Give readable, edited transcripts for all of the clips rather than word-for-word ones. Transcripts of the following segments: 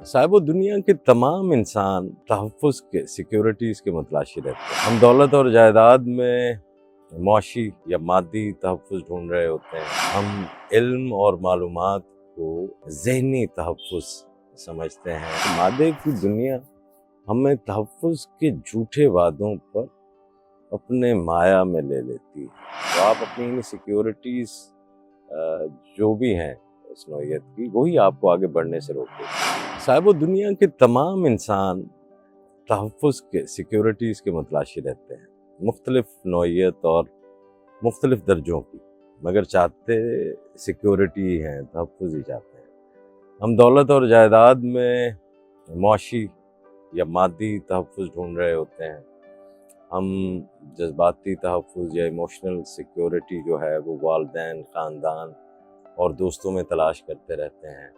साहिब दुनिया के तमाम इंसान तहफ़्फ़ुज़ के सिक्योरिटीज़ के मुतलाशी रहते हैं। हम दौलत और जायदाद में मुआशी या मादी तहफ़्फ़ुज़ ढूंढ रहे होते हैं। हम इल्म और मालूमात को ज़हनी तहफ़्फ़ुज़ समझते हैं। तो मादे की दुनिया हमें तहफ़्फ़ुज़ के झूठे वादों पर अपने माया में ले लेती है। तो आप अपनी इन सिक्योरिटीज़ जो भी हैं इस नौइयत की, वही आपको आगे बढ़ने से रोकते हैं। साहिब दुनिया के तमाम इंसान तहफ़्फ़ुज़ के सिक्योरिटीज़ के मुतलाशी रहते हैं, मुख्तलिफ़ नौइयत और मुख्तलिफ़ दर्जों की, मगर चाहते सिक्योरिटी हैं, तहफ़्फ़ुज़ ही चाहते हैं। हम दौलत और जायदाद में मुआशी या मादी तहफ़्फ़ुज़ ढूंढ रहे होते हैं। हम जज्बाती तहफ़्फ़ुज़ या इमोशनल सिक्योरिटी जो है वो वालिदैन, ख़ानदान और दोस्तों में तलाश करते रहते हैं।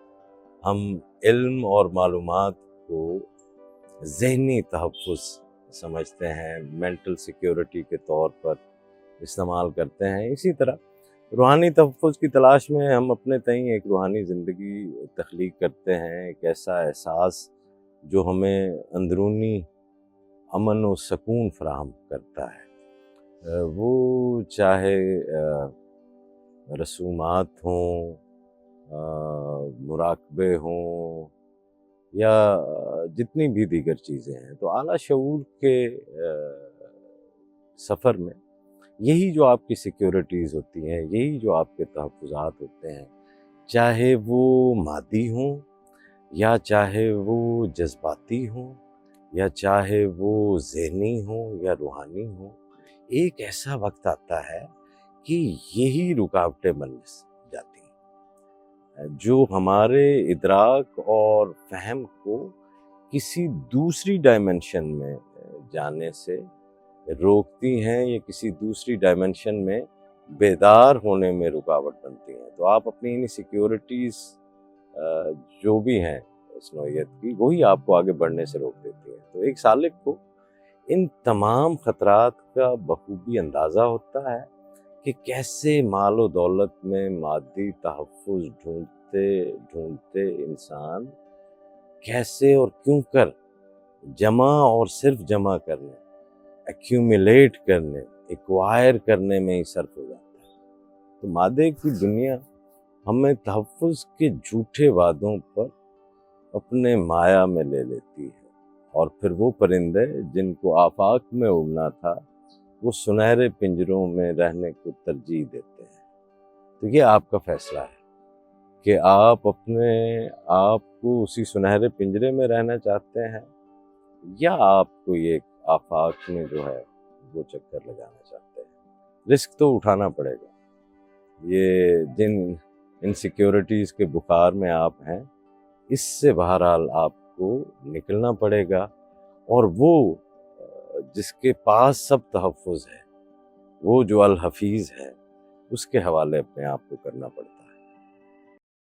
हम इल्म और मालूमात को ज़हनी तहफ़्फ़ुज़ समझते हैं, मेंटल सिक्योरिटी के तौर पर इस्तेमाल करते हैं। इसी तरह रूहानी तहफ़्फ़ुज़ की तलाश में हम अपने तईं एक रूहानी ज़िंदगी तख्लीक करते हैं, एक ऐसा एहसास जो हमें अंदरूनी अमन और सकून फ़राहम करता है। वो चाहे रसूमात हों, मुराक़बे हों या जितनी भी दीगर चीज़ें हैं, तो आला शऊर के सफ़र में यही जो आपकी सिक्योरिटीज़ होती हैं, यही जो आपके तहफ़्फ़ुज़ात होते हैं, चाहे वो मादी हों या चाहे वो जज़्बाती हों या चाहे वो ज़हनी हों या रूहानी हों, एक ऐसा वक्त आता है कि यही रुकावटें बन जाती हैं, जो हमारे इदराक और फ़हम को किसी दूसरी डायमेंशन में जाने से रोकती हैं या किसी दूसरी डायमेंशन में बेदार होने में रुकावट बनती हैं। तो आप अपनी इन सिक्योरिटीज़ जो भी हैं इस नौइयत की, वही आपको आगे बढ़ने से रोक देती हैं। तो एक सालिक को इन तमाम ख़तरात का बखूबी अंदाज़ा होता है कि कैसे माल और दौलत में मादी तहफ़्फ़ुज़ ढूंढते इंसान कैसे और क्यों कर जमा और सिर्फ जमा करने, एक्यूमुलेट करने, एक्वायर करने में ही सर्फ हो जाता है। तो मादे की दुनिया हमें तहफ़्फ़ुज़ के झूठे वादों पर अपने माया में ले लेती है और फिर वो परिंदे जिनको आफाक में उड़ना था, वो सुनहरे पिंजरों में रहने को तरजीह देते हैं। तो ये आपका फ़ैसला है कि आप अपने आप को उसी सुनहरे पिंजरे में रहना चाहते हैं या आपको ये आफाक में जो है वो चक्कर लगाना चाहते हैं। रिस्क तो उठाना पड़ेगा। ये जिन इनसिक्योरिटीज़ के बुखार में आप हैं, इससे बहरहाल आपको निकलना पड़ेगा और वो जिसके पास सब तहफ़्फ़ुज़ है, वो जो अल हफ़ीज़ है, उसके हवाले अपने आप को करना पड़ता है।